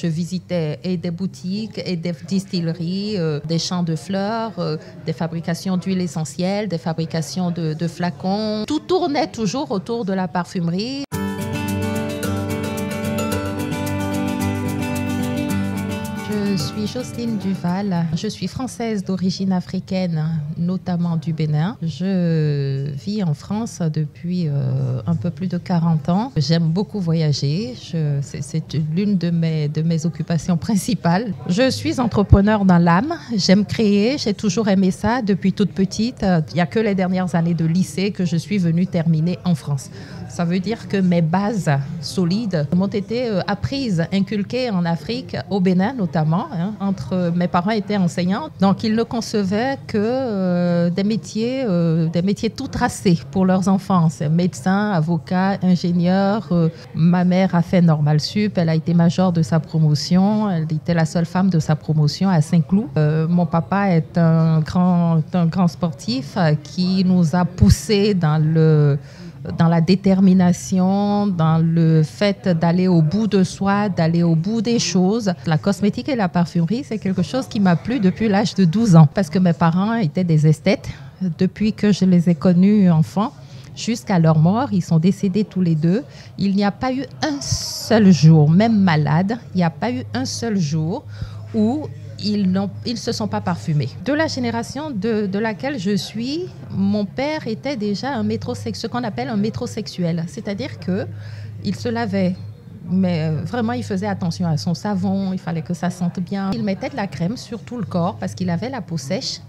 Je visitais et des boutiques et des distilleries, des champs de fleurs, des fabrications d'huiles essentielles, des fabrications de flacons. Tout tournait toujours autour de la parfumerie. Je suis Jocelyne Duval. Je suis française d'origine africaine, notamment du Bénin. Je vis en France depuis un peu plus de 40 ans. J'aime beaucoup voyager. C'est l'une de mes occupations principales. Je suis entrepreneur dans l'âme. J'aime créer. J'ai toujours aimé ça depuis toute petite. Il n'y a que les dernières années de lycée que je suis venue terminer en France. Ça veut dire que mes bases solides m'ont été apprises, inculquées en Afrique, au Bénin notamment. Mes parents étaient enseignants, donc ils ne concevaient que des métiers tout tracés pour leurs enfants. Médecins, avocats, ingénieurs. Ma mère a fait Normal Sup, elle a été majeure de sa promotion. Elle était la seule femme de sa promotion à Saint-Cloud. Mon papa est un grand sportif qui nous a poussés dans la détermination, dans le fait d'aller au bout de soi, d'aller au bout des choses. La cosmétique et la parfumerie, c'est quelque chose qui m'a plu depuis l'âge de 12 ans. Parce que mes parents étaient des esthètes. Depuis que je les ai connus enfants, jusqu'à leur mort, ils sont décédés tous les deux. Il n'y a pas eu un seul jour, même malade, il n'y a pas eu un seul jour où ils ne se sont pas parfumés. De la génération de laquelle je suis, mon père était déjà ce qu'on appelle un métrosexuel. C'est-à-dire qu'il se lavait, mais vraiment il faisait attention à son savon, il fallait que ça sente bien. Il mettait de la crème sur tout le corps parce qu'il avait la peau sèche.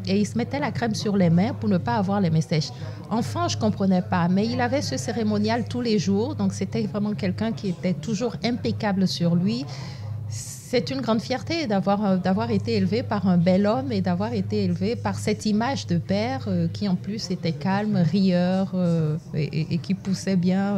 Et il se mettait la crème sur les mains pour ne pas avoir les mains sèches. Enfant, je ne comprenais pas, mais il avait ce cérémonial tous les jours. Donc, c'était vraiment quelqu'un qui était toujours impeccable sur lui. C'est une grande fierté d'avoir été élevé par un bel homme et d'avoir été élevé par cette image de père qui en plus était calme, rieur et qui poussait bien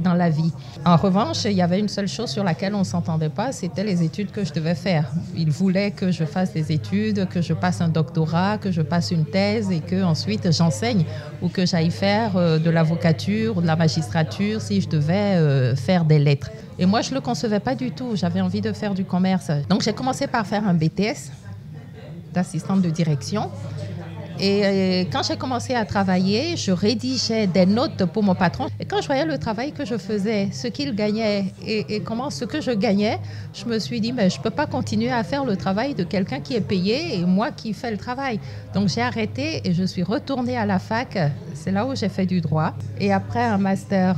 dans la vie. En revanche, il y avait une seule chose sur laquelle on ne s'entendait pas, c'était les études que je devais faire. Il voulait que je fasse des études, que je passe un doctorat, que je passe une thèse et que ensuite j'enseigne ou que j'aille faire de l'avocature ou de la magistrature si je devais faire des lettres. Et moi, je ne le concevais pas du tout. J'avais envie de faire du commerce. Donc, j'ai commencé par faire un BTS d'assistante de direction. Et quand j'ai commencé à travailler, je rédigeais des notes pour mon patron. Et quand je voyais le travail que je faisais, ce qu'il gagnait et ce que je gagnais, je me suis dit, mais je ne peux pas continuer à faire le travail de quelqu'un qui est payé et moi qui fais le travail. Donc, j'ai arrêté et je suis retournée à la fac. C'est là où j'ai fait du droit. Et après un master,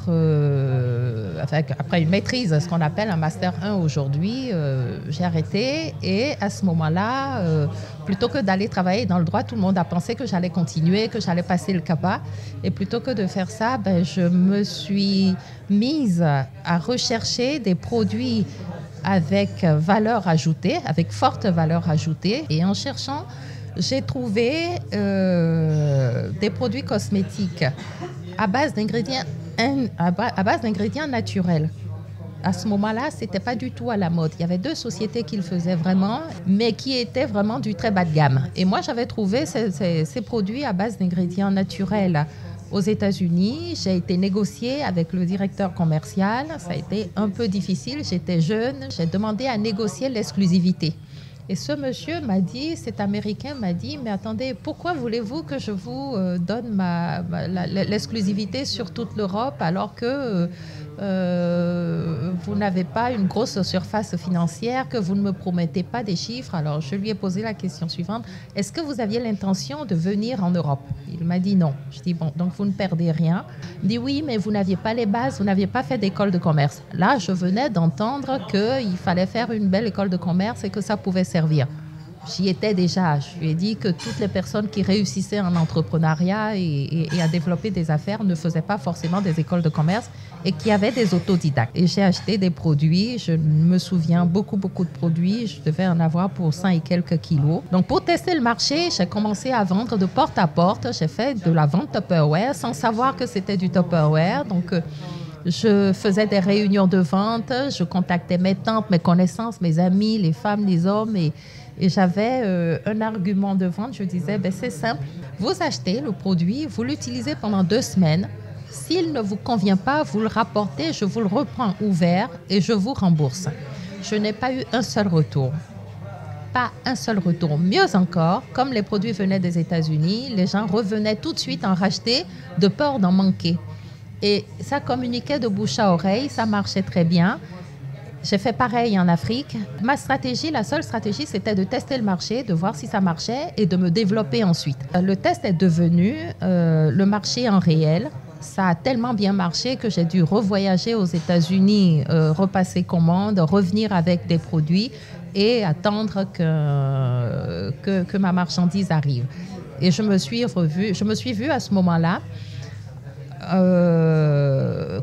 après une maîtrise, ce qu'on appelle un master 1 aujourd'hui, j'ai arrêté. Et à ce moment-là, plutôt que d'aller travailler dans le droit, tout le monde a pensé que j'allais continuer, que j'allais passer le CAPA. Et plutôt que de faire ça, je me suis mise à rechercher des produits avec valeur ajoutée, avec forte valeur ajoutée. Et en cherchant, j'ai trouvé des produits cosmétiques à base d'ingrédients naturels. À ce moment-là, ce n'était pas du tout à la mode. Il y avait 2 sociétés qui le faisaient vraiment, mais qui étaient vraiment du très bas de gamme. Et moi, j'avais trouvé ces produits à base d'ingrédients naturels aux États-Unis. J'ai été négocier avec le directeur commercial. Ça a été un peu difficile. J'étais jeune. J'ai demandé à négocier l'exclusivité. Et ce monsieur m'a dit, cet Américain m'a dit, mais attendez, pourquoi voulez-vous que je vous donne l'exclusivité sur toute l'Europe alors que vous n'avez pas une grosse surface financière, que vous ne me promettez pas des chiffres? Alors, je lui ai posé la question suivante. Est-ce que vous aviez l'intention de venir en Europe? Il m'a dit non. Je dis bon, donc vous ne perdez rien. Il dit oui, mais vous n'aviez pas les bases, vous n'aviez pas fait d'école de commerce. Là, je venais d'entendre qu'il fallait faire une belle école de commerce et que ça pouvait servir. J'y étais déjà. Je lui ai dit que toutes les personnes qui réussissaient en entrepreneuriat et à développer des affaires ne faisaient pas forcément des écoles de commerce et qu'il y avait des autodidactes. Et j'ai acheté des produits. Je me souviens beaucoup de produits. Je devais en avoir pour 100 et quelques kilos. Donc, pour tester le marché, j'ai commencé à vendre de porte à porte. J'ai fait de la vente Tupperware sans savoir que c'était du Tupperware. Donc, je faisais des réunions de vente. Je contactais mes tantes, mes connaissances, mes amis, les femmes, les hommes et j'avais un argument de vente. Je disais, c'est simple. Vous achetez le produit, vous l'utilisez pendant 2 semaines. S'il ne vous convient pas, vous le rapportez, je vous le reprends ouvert et je vous rembourse. je n'ai pas eu un seul retour. Pas un seul retour. Mieux encore, comme les produits venaient des États-Unis, les gens revenaient tout de suite en racheter de peur d'en manquer. Et ça communiquait de bouche à oreille, ça marchait très bien. J'ai fait pareil en Afrique. Ma stratégie, la seule stratégie, c'était de tester le marché, de voir si ça marchait et de me développer ensuite. Le test est devenu le marché en réel. Ça a tellement bien marché que j'ai dû revoyager aux États-Unis, repasser commande, revenir avec des produits et attendre que ma marchandise arrive. Et je me suis vue à ce moment-là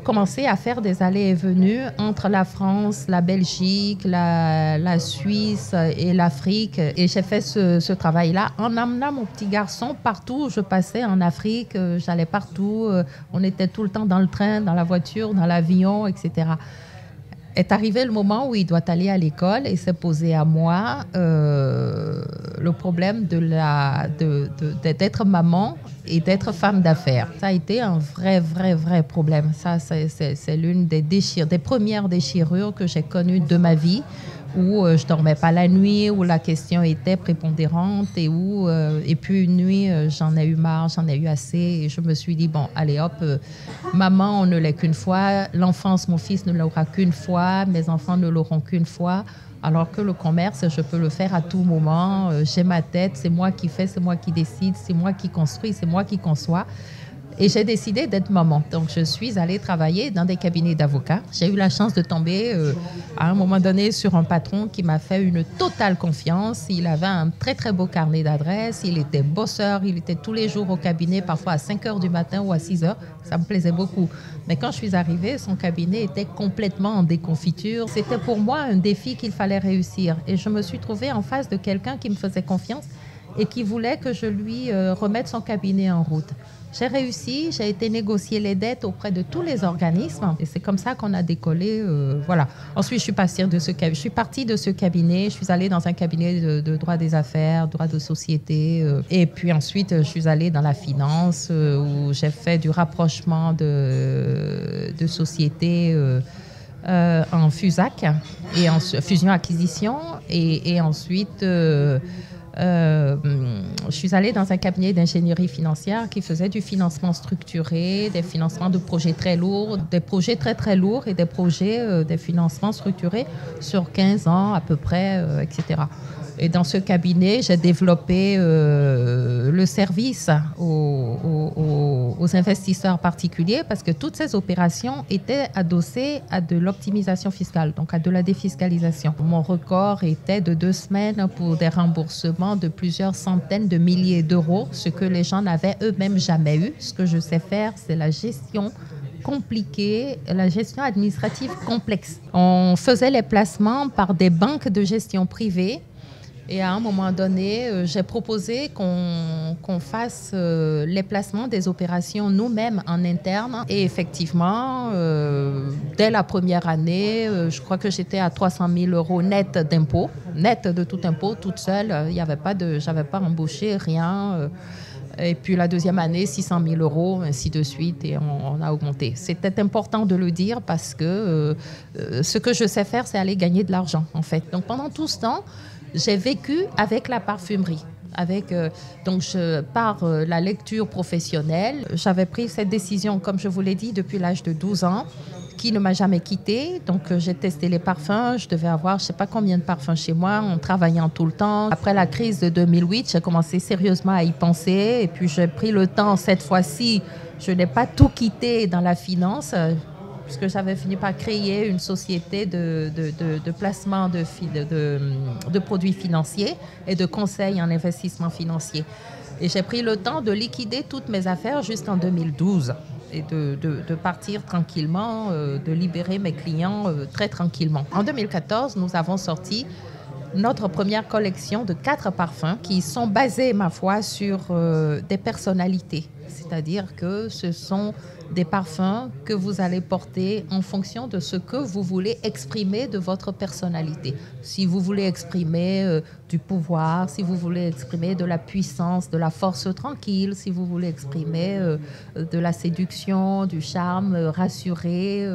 commencer à faire des allées et venues entre la France, la Belgique, la Suisse et l'Afrique. Et j'ai fait ce travail-là en emmenant mon petit garçon partout où je passais en Afrique. J'allais partout. On était tout le temps dans le train, dans la voiture, dans l'avion, etc. Est arrivé le moment où il doit aller à l'école et s'est posé à moi le problème d'être maman et d'être femme d'affaires. Ça a été un vrai problème. Ça, c'est l'une des premières déchirures que j'ai connues de ma vie, où je dormais pas la nuit, où la question était prépondérante et puis une nuit, j'en ai eu marre, j'en ai eu assez et je me suis dit, bon, allez hop, maman, on ne l'est qu'une fois, l'enfance, mon fils ne l'aura qu'une fois, mes enfants ne l'auront qu'une fois, alors que le commerce, je peux le faire à tout moment, j'ai ma tête, c'est moi qui fais, c'est moi qui décide, c'est moi qui construis, c'est moi qui conçois. Et j'ai décidé d'être maman. Donc, je suis allée travailler dans des cabinets d'avocats. J'ai eu la chance de tomber à un moment donné sur un patron qui m'a fait une totale confiance. Il avait un très beau carnet d'adresses. Il était bosseur. Il était tous les jours au cabinet, parfois à 5 heures du matin ou à 6 heures. Ça me plaisait beaucoup. Mais quand je suis arrivée, son cabinet était complètement en déconfiture. C'était pour moi un défi qu'il fallait réussir. Et je me suis trouvée en face de quelqu'un qui me faisait confiance et qui voulait que je lui remette son cabinet en route. J'ai réussi, j'ai été négocier les dettes auprès de tous les organismes et c'est comme ça qu'on a décollé. Voilà. Ensuite, je suis partie de ce cabinet, je suis allée dans un cabinet de droit des affaires, droit de société. Et puis ensuite, je suis allée dans la finance où j'ai fait du rapprochement de sociétés en FUSAC et en fusion-acquisition. Et ensuite... je suis allée dans un cabinet d'ingénierie financière qui faisait du financement structuré, des financements de projets très lourds, des projets très lourds et des projets, des financements structurés sur 15 ans à peu près, etc. Et dans ce cabinet, j'ai développé le service aux investisseurs particuliers parce que toutes ces opérations étaient adossées à de l'optimisation fiscale, donc à de la défiscalisation. Mon record était de 2 semaines pour des remboursements de plusieurs centaines de milliers d'euros, ce que les gens n'avaient eux-mêmes jamais eu. Ce que je sais faire, c'est la gestion compliquée, la gestion administrative complexe. On faisait les placements par des banques de gestion privées. Et à un moment donné, j'ai proposé qu'on fasse les placements des opérations nous-mêmes en interne. Et effectivement, dès la première année, je crois que j'étais à 300 000 euros net d'impôts, net de tout impôt, toute seule. J'avais pas embauché, rien. Et puis la deuxième année, 600 000 euros, ainsi de suite, et on a augmenté. C'était important de le dire parce que ce que je sais faire, c'est aller gagner de l'argent, en fait. Donc pendant tout ce temps, j'ai vécu avec la parfumerie. Par la lecture professionnelle, j'avais pris cette décision, comme je vous l'ai dit, depuis l'âge de 12 ans, qui ne m'a jamais quittée. Donc, j'ai testé les parfums. Je devais avoir je ne sais pas combien de parfums chez moi, en travaillant tout le temps. Après la crise de 2008, j'ai commencé sérieusement à y penser. Et puis, j'ai pris le temps, cette fois-ci, je n'ai pas tout quitté dans la finance, puisque j'avais fini par créer une société de placement de produits financiers et de conseils en investissement financier. Et j'ai pris le temps de liquider toutes mes affaires jusqu'en 2012 et de partir tranquillement, de libérer mes clients très tranquillement. En 2014, nous avons sorti notre première collection de 4 parfums qui sont basés, ma foi, sur des personnalités. C'est-à-dire que ce sont des parfums que vous allez porter en fonction de ce que vous voulez exprimer de votre personnalité. Si vous voulez exprimer du pouvoir, si vous voulez exprimer de la puissance, de la force tranquille, si vous voulez exprimer de la séduction, du charme rassuré,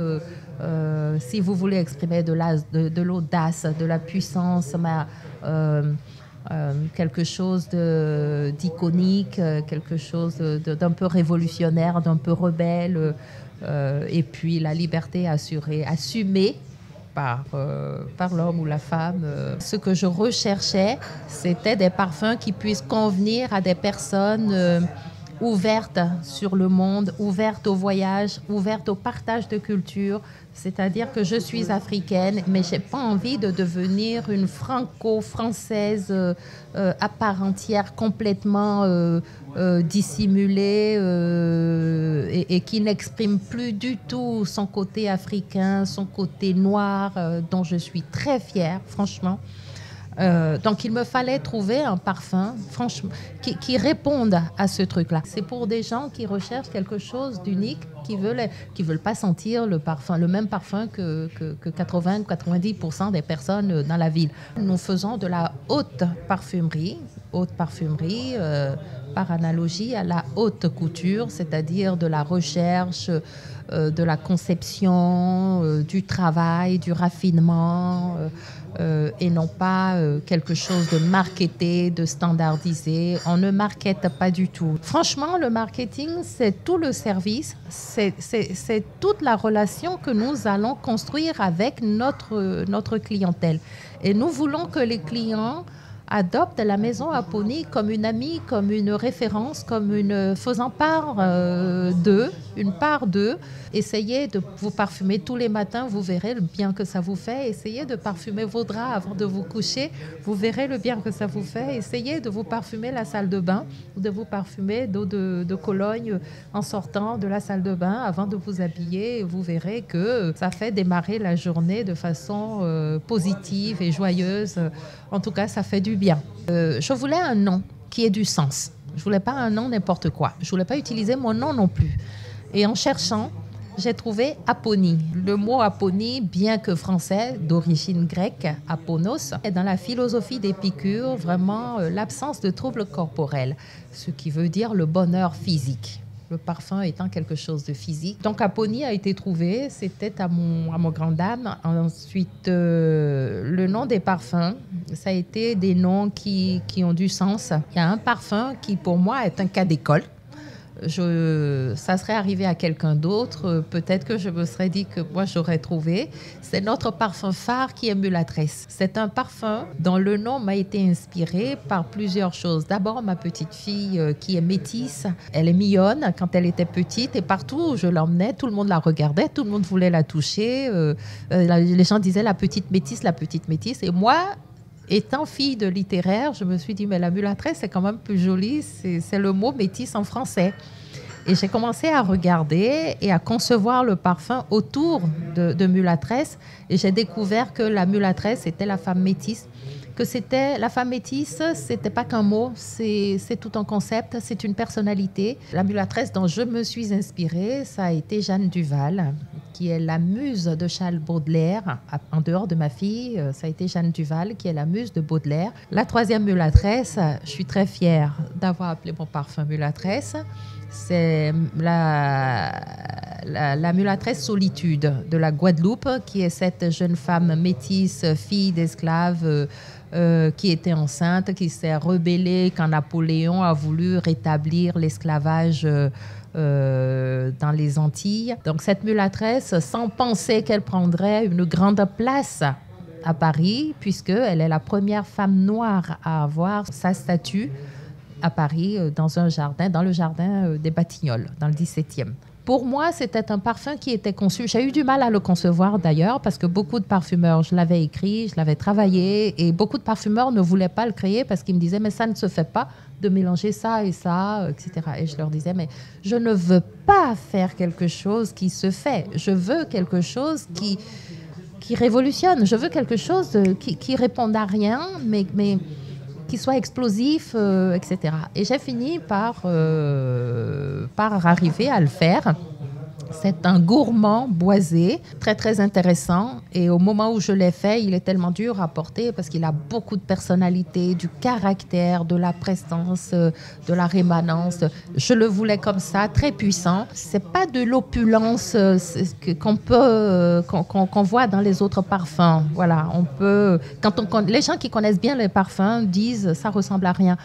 Si vous voulez exprimer de l'audace, de la puissance, quelque chose d'iconique, quelque chose d'un peu révolutionnaire, d'un peu rebelle, et puis la liberté assurée, assumée par l'homme ou la femme. Ce que je recherchais, c'était des parfums qui puissent convenir à des personnes ouvertes sur le monde, ouvertes au voyage, ouvertes au partage de culture. C'est-à-dire que je suis africaine, mais je n'ai pas envie de devenir une franco-française à part entière, complètement dissimulée et qui n'exprime plus du tout son côté africain, son côté noir, dont je suis très fière, franchement. Donc, il me fallait trouver un parfum, franchement, qui réponde à ce truc-là. C'est pour des gens qui recherchent quelque chose d'unique, qui veulent pas sentir le même parfum que 80-90% des personnes dans la ville. Nous faisons de la haute parfumerie, par analogie à la haute couture, c'est-à-dire de la recherche, de la conception, du travail, du raffinement, et non pas quelque chose de marketé, de standardisé. On ne markete pas du tout. Franchement, le marketing, c'est tout le service, c'est toute la relation que nous allons construire avec notre clientèle. Et nous voulons que les clients adoptent la maison Aponi comme une amie, comme une référence, faisant une part d'eux. Essayez de vous parfumer tous les matins, vous verrez le bien que ça vous fait. Essayez de parfumer vos draps avant de vous coucher, vous verrez le bien que ça vous fait. Essayez de vous parfumer la salle de bain, ou de vous parfumer d'eau de Cologne en sortant de la salle de bain avant de vous habiller. Vous verrez que ça fait démarrer la journée de façon positive et joyeuse. En tout cas, ça fait du bien. Je voulais un nom qui ait du sens. Je voulais pas un nom n'importe quoi. Je voulais pas utiliser mon nom non plus. Et en cherchant, j'ai trouvé Aponi. Le mot Aponi, bien que français, d'origine grecque, aponos, est dans la philosophie d'Épicure vraiment l'absence de troubles corporels, ce qui veut dire le bonheur physique. Le parfum étant quelque chose de physique. Donc, Aponi a été trouvé, c'était à mon grand dame. Ensuite, le nom des parfums, ça a été des noms qui ont du sens. Il y a un parfum qui, pour moi, est un cas d'école. Ça serait arrivé à quelqu'un d'autre, peut-être que je me serais dit que moi j'aurais trouvé. C'est notre parfum phare qui est Mulâtresse. C'est un parfum dont le nom m'a été inspiré par plusieurs choses. D'abord, ma petite fille qui est métisse, elle est mignonne quand elle était petite et partout où je l'emmenais, tout le monde la regardait, tout le monde voulait la toucher. Les gens disaient la petite métisse. Et moi, étant fille de littéraire, je me suis dit, mais la mulâtresse, c'est quand même plus joli, c'est le mot métisse en français. Et j'ai commencé à regarder et à concevoir le parfum autour de mulâtresse. Et j'ai découvert que la mulâtresse, c'était la femme métisse. La femme métisse, c'était pas qu'un mot, c'est tout un concept, c'est une personnalité. La mulâtresse dont je me suis inspirée, ça a été Jeanne Duval, qui est la muse de Charles Baudelaire. En dehors de ma fille, ça a été Jeanne Duval, qui est la muse de Baudelaire. La troisième mulâtresse, je suis très fière d'avoir appelé mon parfum mulâtresse. C'est la mulâtresse Solitude de la Guadeloupe, qui est cette jeune femme métisse, fille d'esclave, qui était enceinte, qui s'est rebellée quand Napoléon a voulu rétablir l'esclavage dans les Antilles. Donc cette mulâtresse, sans penser qu'elle prendrait une grande place à Paris, puisqu'elle est la première femme noire à avoir sa statue à Paris, dans le jardin des Batignolles, dans le 17e. Pour moi, c'était un parfum qui était conçu. J'ai eu du mal à le concevoir d'ailleurs, parce que beaucoup de parfumeurs, je l'avais écrit, je l'avais travaillé, et beaucoup de parfumeurs ne voulaient pas le créer parce qu'ils me disaient, mais ça ne se fait pas de mélanger ça et ça, etc. Et je leur disais, mais je ne veux pas faire quelque chose qui se fait. Je veux quelque chose qui révolutionne. Je veux quelque chose qui réponde à rien, mais qui soit explosif, etc. Et j'ai fini par arriver à le faire. C'est un gourmand boisé, très très intéressant. Et au moment où je l'ai fait, il est tellement dur à porter parce qu'il a beaucoup de personnalité, du caractère, de la prestance, de la rémanence. Je le voulais comme ça, très puissant. C'est pas de l'opulence qu'on voit dans les autres parfums. Voilà, on peut. Les gens qui connaissent bien les parfums disent ça ressemble à rien.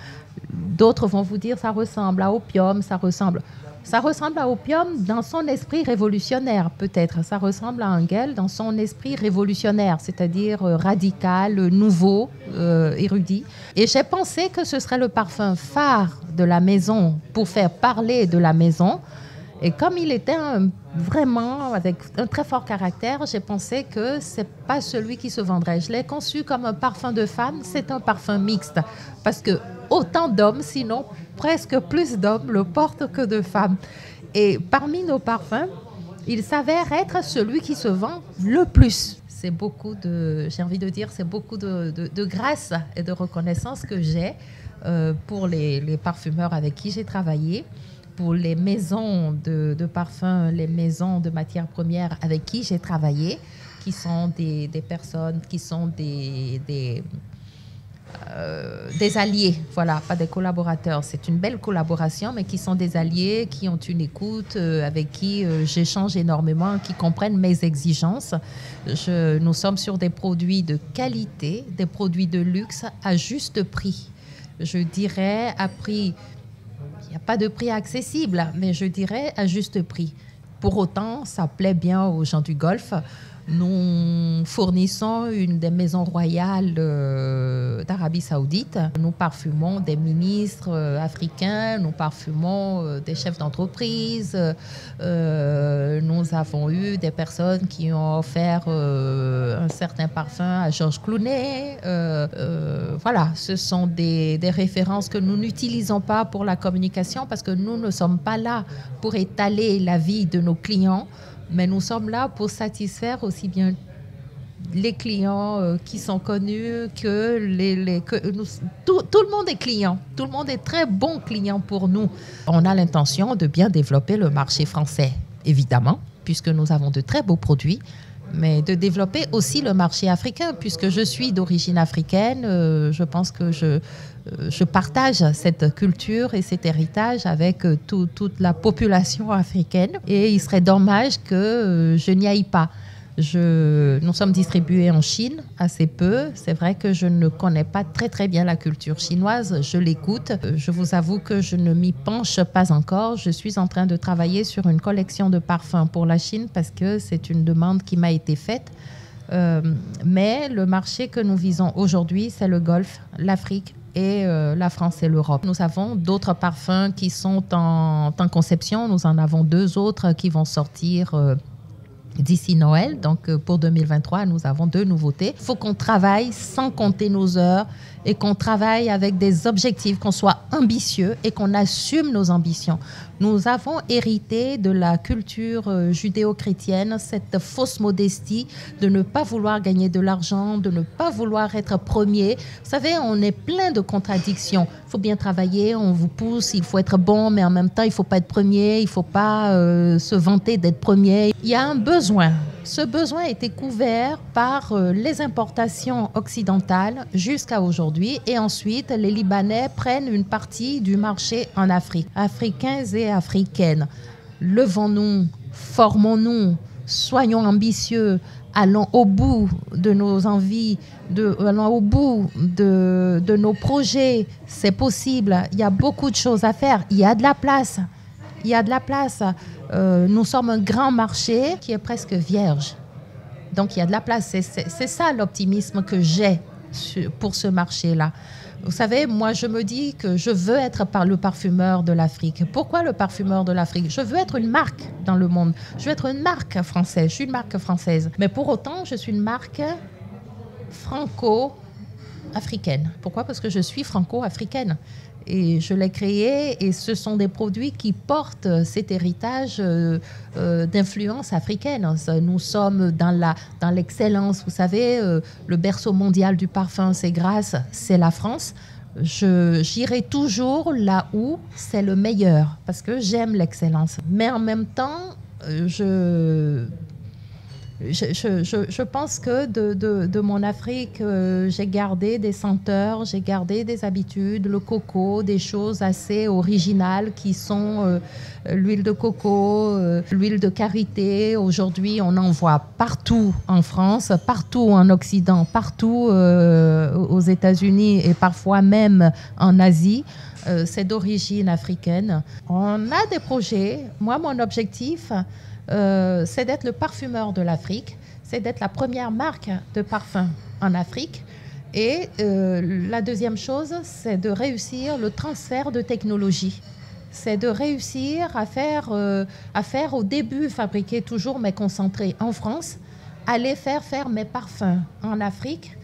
D'autres vont vous dire ça ressemble à opium, ça ressemble. Ça ressemble à opium dans son esprit révolutionnaire, peut-être. Ça ressemble à un Enguel dans son esprit révolutionnaire, c'est-à-dire radical, nouveau, érudit. Et j'ai pensé que ce serait le parfum phare de la maison pour faire parler de la maison. Et comme il était vraiment avec un très fort caractère, j'ai pensé que c'est pas celui qui se vendrait. Je l'ai conçu comme un parfum de femme, c'est un parfum mixte. Parce que autant d'hommes, sinon presque plus d'hommes le portent que de femmes. Et parmi nos parfums, il s'avère être celui qui se vend le plus. C'est beaucoup j'ai envie de dire, c'est beaucoup de grâce et de reconnaissance que j'ai pour les parfumeurs avec qui j'ai travaillé, pour les maisons de parfums, les maisons de matières premières avec qui j'ai travaillé, qui sont des personnes, qui sont des alliés, voilà, pas des collaborateurs. C'est une belle collaboration, mais qui sont des alliés, qui ont une écoute, avec qui j'échange énormément, qui comprennent mes exigences. Nous sommes sur des produits de qualité, des produits de luxe à juste prix. Je dirais à prix, il n'y a pas de prix accessible, mais je dirais à juste prix. Pour autant, ça plaît bien aux gens du Golfe. Nous fournissons une des maisons royales d'Arabie Saoudite. Nous parfumons des ministres africains, nous parfumons des chefs d'entreprise. Nous avons eu des personnes qui ont offert un certain parfum à Georges Clooney. Voilà, ce sont des références que nous n'utilisons pas pour la communication parce que nous ne sommes pas là pour étaler la vie de nos clients. Mais nous sommes là pour satisfaire aussi bien les clients qui sont connus que tout le monde est client. Tout le monde est très bon client pour nous. On a l'intention de bien développer le marché français, évidemment, puisque nous avons de très beaux produits, mais de développer aussi le marché africain, puisque je suis d'origine africaine. Je pense que je partage cette culture et cet héritage avec toute la population africaine. Et il serait dommage que je n'y aille pas. Nous sommes distribués en Chine assez peu. C'est vrai que je ne connais pas très très bien la culture chinoise. Je l'écoute. Je vous avoue que je ne m'y penche pas encore. Je suis en train de travailler sur une collection de parfums pour la Chine parce que c'est une demande qui m'a été faite. Mais le marché que nous visons aujourd'hui, c'est le Golfe, l'Afrique et la France et l'Europe. Nous avons d'autres parfums qui sont en conception. Nous en avons 2 autres qui vont sortir d'ici Noël. Donc, pour 2023, nous avons 2 nouveautés. Il faut qu'on travaille sans compter nos heures et qu'on travaille avec des objectifs, qu'on soit ambitieux et qu'on assume nos ambitions. Nous avons hérité de la culture judéo-chrétienne, cette fausse modestie de ne pas vouloir gagner de l'argent, de ne pas vouloir être premier. Vous savez, on est plein de contradictions. Il faut bien travailler, on vous pousse, il faut être bon, mais en même temps, il ne faut pas être premier, il ne faut pas se vanter d'être premier. Il y a un besoin. Ce besoin a été couvert par les importations occidentales jusqu'à aujourd'hui. Et ensuite, les Libanais prennent une partie du marché en Afrique. Africains et africaines, levons-nous, formons-nous, soyons ambitieux, allons au bout de nos envies, allons au bout de nos projets. C'est possible. Il y a beaucoup de choses à faire. Il y a de la place. Il y a de la place. Nous sommes un grand marché qui est presque vierge. Donc, il y a de la place. C'est ça l'optimisme que j'ai pour ce marché-là. Vous savez, moi, je me dis que je veux être le parfumeur de l'Afrique. Pourquoi le parfumeur de l'Afrique? Je veux être une marque dans le monde. Je veux être une marque française. Je suis une marque française. Mais pour autant, je suis une marque franco-africaine. Pourquoi? Parce que je suis franco-africaine. Et je l'ai créé et ce sont des produits qui portent cet héritage d'influence africaine. Nous sommes dans l'excellence. Vous savez, le berceau mondial du parfum, c'est Grasse, c'est la France. J'irai toujours là où c'est le meilleur parce que j'aime l'excellence. Mais en même temps, Je pense que de mon Afrique, j'ai gardé des senteurs, j'ai gardé des habitudes, le coco, des choses assez originales qui sont l'huile de coco, l'huile de karité. Aujourd'hui, on en voit partout en France, partout en Occident, partout aux États-Unis et parfois même en Asie. C'est d'origine africaine. On a des projets. Moi, mon objectif, c'est d'être le parfumeur de l'Afrique, c'est d'être la première marque de parfum en Afrique. Et la deuxième chose, c'est de réussir le transfert de technologie. C'est de réussir à faire au début, fabriquer toujours mais concentré en France, aller faire mes parfums en Afrique,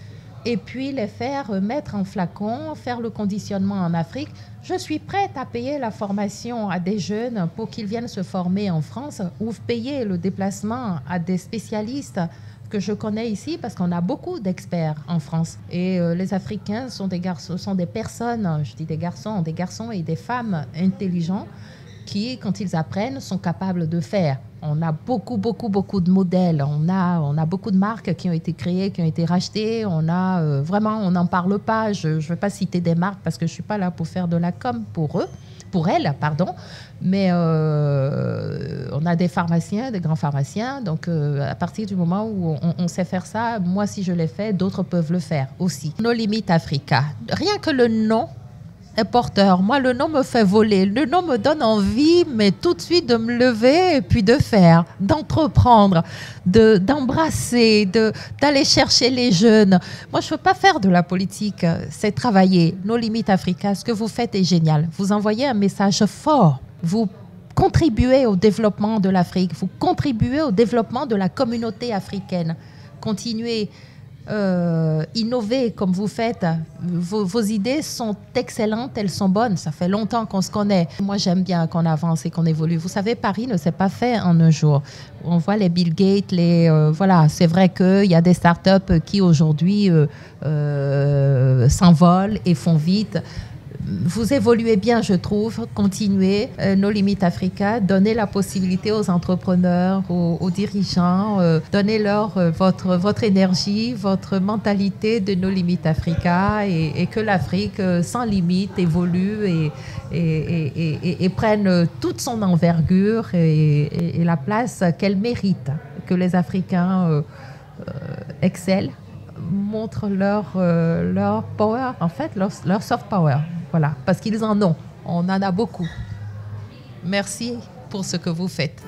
et puis les faire mettre en flacon, faire le conditionnement en Afrique. Je suis prête à payer la formation à des jeunes pour qu'ils viennent se former en France ou payer le déplacement à des spécialistes que je connais ici parce qu'on a beaucoup d'experts en France. Et les Africains sont des garçons, sont des personnes, je dis des garçons et des femmes intelligents qui, quand ils apprennent, sont capables de faire. On a beaucoup de modèles. On a beaucoup de marques qui ont été créées, qui ont été rachetées. Vraiment, on n'en parle pas. Je ne vais pas citer des marques parce que je ne suis pas là pour faire de la com pour elles, pardon. Mais on a des pharmaciens, des grands pharmaciens. Donc, à partir du moment où on sait faire ça, moi, si je l'ai fait, d'autres peuvent le faire aussi. No Limit Africa. Rien que le nom est porteur. Moi, le nom me fait voler. Le nom me donne envie, mais tout de suite de me lever et puis de faire, d'entreprendre, d'embrasser, d'aller chercher les jeunes. Moi, je ne veux pas faire de la politique. C'est travailler. No Limit Africa, ce que vous faites est génial. Vous envoyez un message fort. Vous contribuez au développement de l'Afrique. Vous contribuez au développement de la communauté africaine. Continuez. Innover comme vous faites. Vos idées sont excellentes, elles sont bonnes. Ça fait longtemps qu'on se connaît. Moi, j'aime bien qu'on avance et qu'on évolue. Vous savez, Paris ne s'est pas fait en un jour. On voit les Bill Gates, voilà. C'est vrai qu'il y a des startups qui aujourd'hui s'envolent et font vite. Vous évoluez bien, je trouve. Continuez. No Limit Africa, donnez la possibilité aux entrepreneurs, aux dirigeants, donnez-leur votre énergie, votre mentalité de No Limit Africa et que l'Afrique, sans limite, évolue et prenne toute son envergure et la place qu'elle mérite. Que les Africains excellent, montrent leur power, en fait, leur soft power. Voilà, parce qu'ils en ont. On en a beaucoup. Merci pour ce que vous faites.